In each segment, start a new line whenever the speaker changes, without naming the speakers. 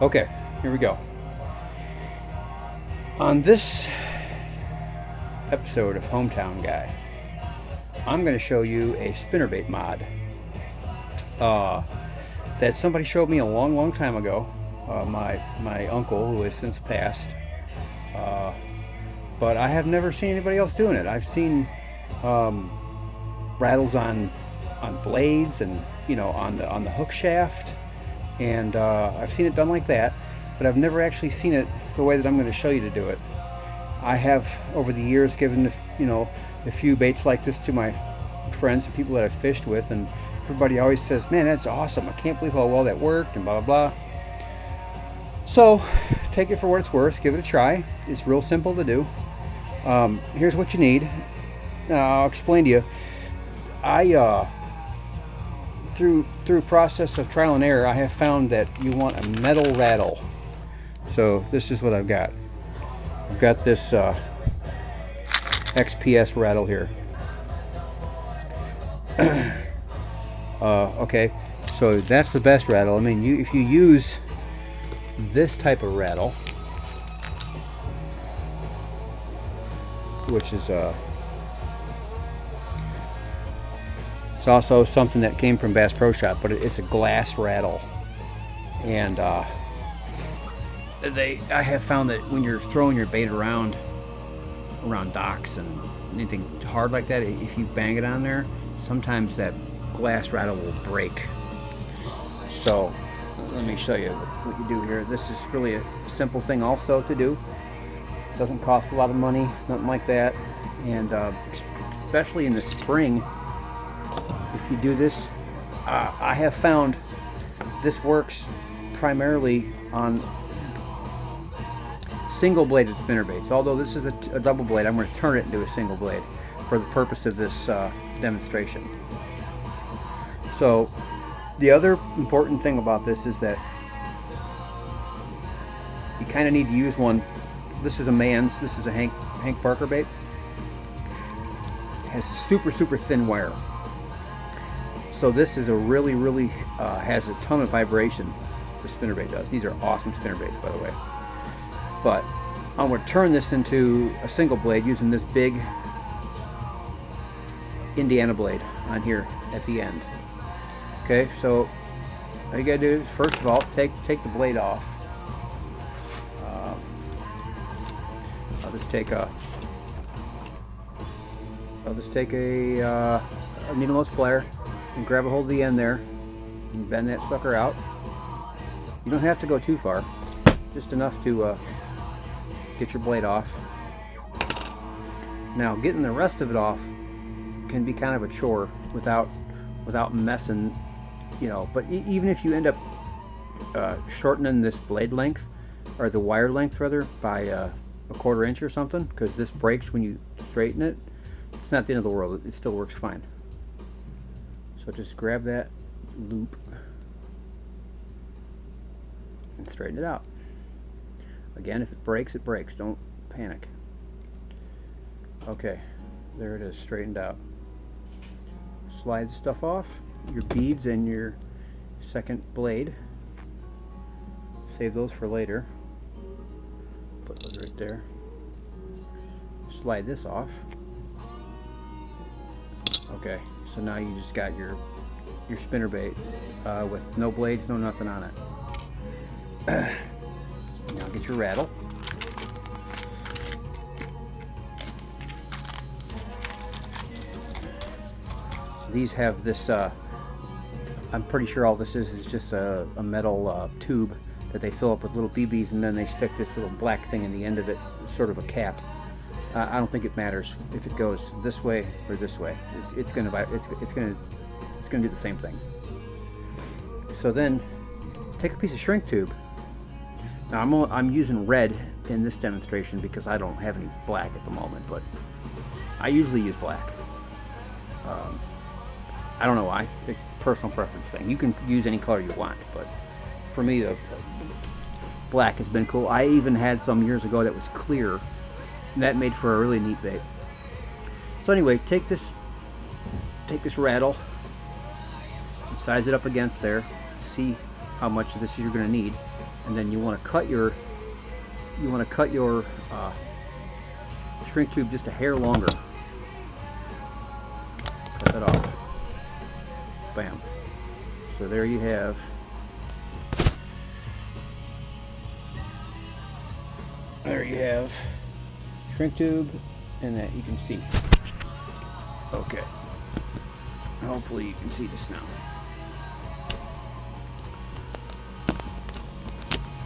Okay, here we go. On this episode of Hometown Guy, I'm going to show you a spinnerbait mod that somebody showed me a long time ago. My uncle, who has since passed, but I have never seen anybody else doing it. I've seen rattles on blades and on the hook shaft, and I've seen it done like that, but I've never actually seen it the way that I'm going to show you to do it. I have over the years given a few baits like this to my friends and people that I've fished with, and everybody always says, "Man, that's awesome! I can't believe how well that worked," and blah blah blah. So take it for what it's worth. Give it a try. It's real simple to do. Here's what you need. I'll explain to you. I through a process of trial and error, I have found that you want a metal rattle. So this is what I've got. I've got this XPS rattle here. Okay, so that's the best rattle. I mean, if you use this type of rattle, which is it's also something that came from Bass Pro Shop, but it's a glass rattle, and I have found that when you're throwing your bait around docks and anything hard like that, if you bang it on there, sometimes that glass rattle will break. So let me show you what you do here. This is really a simple thing also to do. It doesn't cost a lot of money, nothing like that, and especially in the spring, if you do this, I have found this works primarily on single bladed spinnerbaits. Although this is a double blade, I'm going to turn it into a single blade for the purpose of this demonstration. So the other important thing about this is that you kind of need to use one. This is a man's. This is a Hank Parker bait. It has a super thin wire. So this is a really has a ton of vibration. The spinnerbait does. These are awesome spinnerbaits, by the way. But I'm going to turn this into a single blade using this big Indiana blade on here at the end. Okay, so all you gotta do is, first of all, take the blade off. I'll just take a needle nose plier and grab a hold of the end there and bend that sucker out. You don't have to go too far, just enough to get your blade off. Now, getting the rest of it off can be kind of a chore without messing, but even if you end up shortening this blade length, or the wire length rather, by a quarter inch or something, because this breaks when you straighten it, it's not the end of the world. It still works fine. So just grab that loop and straighten it out. Again, if it breaks, it breaks. Don't panic. Okay, there it is, straightened out. Slide the stuff off, your beads and your second blade. Save those for later. Put those right there. Slide this off. Okay, so now you just got your spinnerbait with no blades, no nothing on it. Now get your rattle. These have this, I'm pretty sure all this is just a metal tube that they fill up with little BBs, and then they stick this little black thing in the end of it, sort of a cap. I don't think it matters if it goes this way or this way. It's gonna do the same thing. So then, take a piece of shrink tube. Now I'm using red in this demonstration because I don't have any black at the moment, but I usually use black. I don't know why. It's a personal preference thing. You can use any color you want, but for me, the black has been cool. I even had some years ago that was clear, and that made for a really neat bait. So anyway, take this rattle and size it up against there to see how much of this you're going to need. and then you want to cut your shrink tube just a hair longer. Cut that off. Bam. So there you have shrink tube, and that you can see. Okay. Hopefully you can see this now.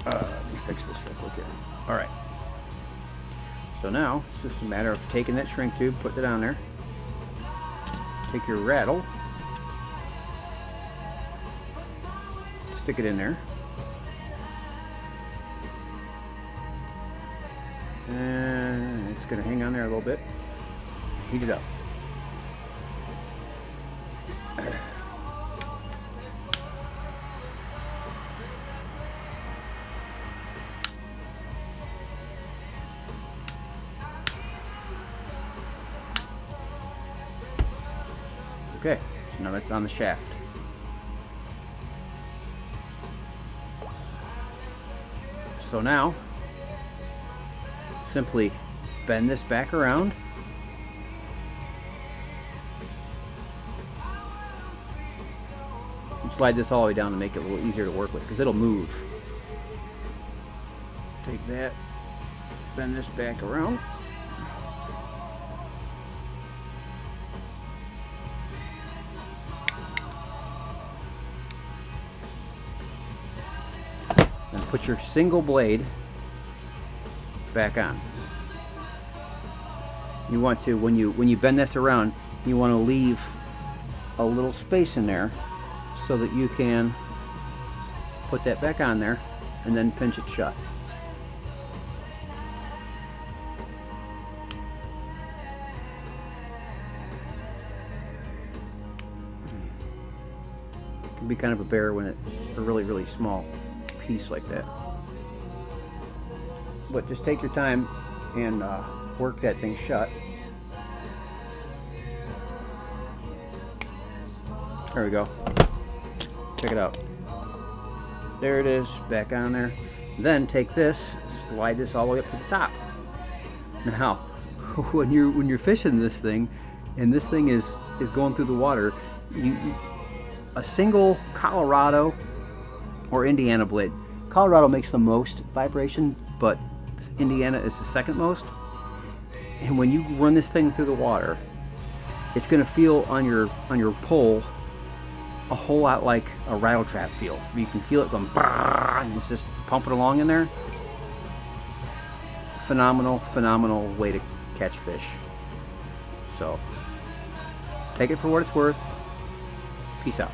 Let me fix this real quick here. Alright. So now it's just a matter of taking that shrink tube, putting it on there. Take your rattle, stick it in there, and it's going to hang on there a little bit. Heat it up. Okay, so now that's on the shaft. So now, simply bend this back around. And slide this all the way down to make it a little easier to work with, because it'll move. Take that, bend this back around. Put your single blade back on. You want to, when you bend this around, you want to leave a little space in there so that you can put that back on there and then pinch it shut. It can be kind of a bear when it's a really small piece like that. But just take your time and work that thing shut. There we go. Check it out. There it is, back on there. Then take this, slide this all the way up to the top. Now, when you're fishing this thing, and this thing is going through the water, a single Colorado or Indiana blade. Colorado makes the most vibration, but Indiana is the second most. And when you run this thing through the water, it's going to feel on your pole a whole lot like a rattle trap feels. You can feel it going, and it's just pumping along in there. Phenomenal way to catch fish. So take it for what it's worth. Peace out.